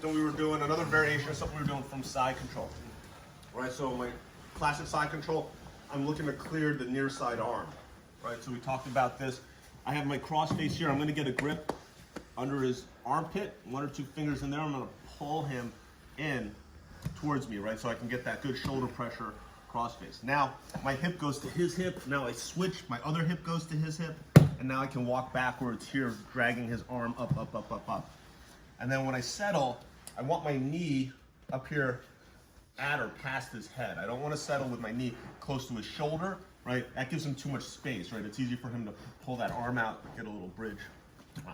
something we were doing, another variation of something we were doing from side control. Right, so my classic side control, I'm looking to clear the near side arm. Right, so we talked about this. I have my cross face here. I'm gonna get a grip under his armpit, 1 or 2 fingers in there. I'm gonna pull him in towards me, right? So I can get that good shoulder pressure cross face. Now, my hip goes to his hip. Now I switch, my other hip goes to his hip. And now I can walk backwards here, dragging his arm up, up, up, up, up. And then when I settle, I want my knee up here at or past his head. I don't want to settle with my knee close to his shoulder, right? That gives him too much space, right? It's easy for him to pull that arm out, get a little bridge.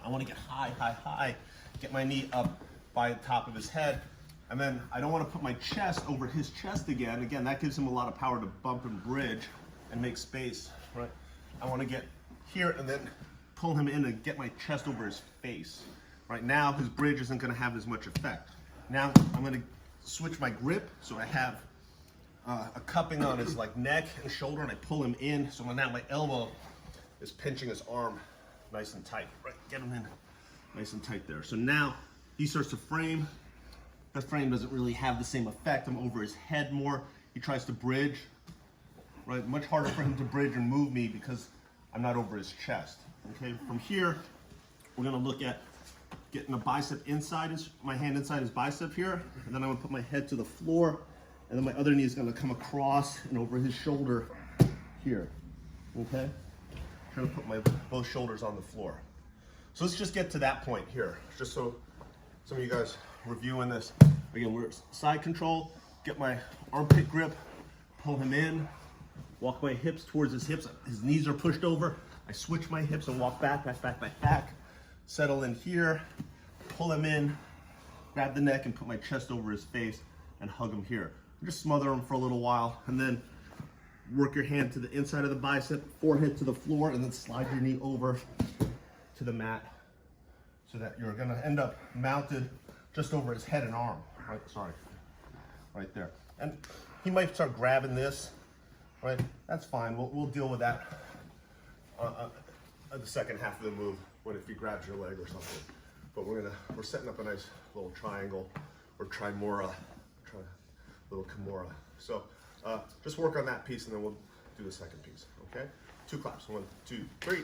I want to get high, high, high, get my knee up by the top of his head. And then I don't want to put my chest over his chest again. Again, that gives him a lot of power to bump and bridge and make space, right? I want to get here and then pull him in and get my chest over his face. Right now, his bridge isn't going to have as much effect. Now, I'm going to switch my grip so I have a cupping on his neck and shoulder, and I pull him in. So now my elbow is pinching his arm nice and tight. Right, get him in nice and tight there. So now he starts to frame. That frame doesn't really have the same effect. I'm over his head more. He tries to bridge. Right, much harder for him to bridge and move me because I'm not over his chest. Okay, from here, we're gonna look at getting a bicep inside my hand inside his bicep here, and then I'm gonna put my head to the floor, and then my other knee is gonna come across and over his shoulder here. Okay, trying to put my both shoulders on the floor. So let's just get to that point here, just so some of you guys reviewing this. Again, we're side control, get my armpit grip, pull him in, walk my hips towards his hips. His knees are pushed over. I switch my hips and walk back, back, back, back, back. Settle in here, pull him in, grab the neck and put my chest over his face and hug him here. Just smother him for a little while and then work your hand to the inside of the bicep, forehead to the floor, and then slide your knee over to the mat so that you're gonna end up mounted just over his head and arm. Right, sorry, right there. And he might start grabbing this, right? That's fine, we'll deal with that the second half of the move if he grabs your leg or something. But we're setting up a nice little triangle or little Kimura. So just work on that piece and then we'll do the second piece, okay? 2 claps, 1, 2, 3.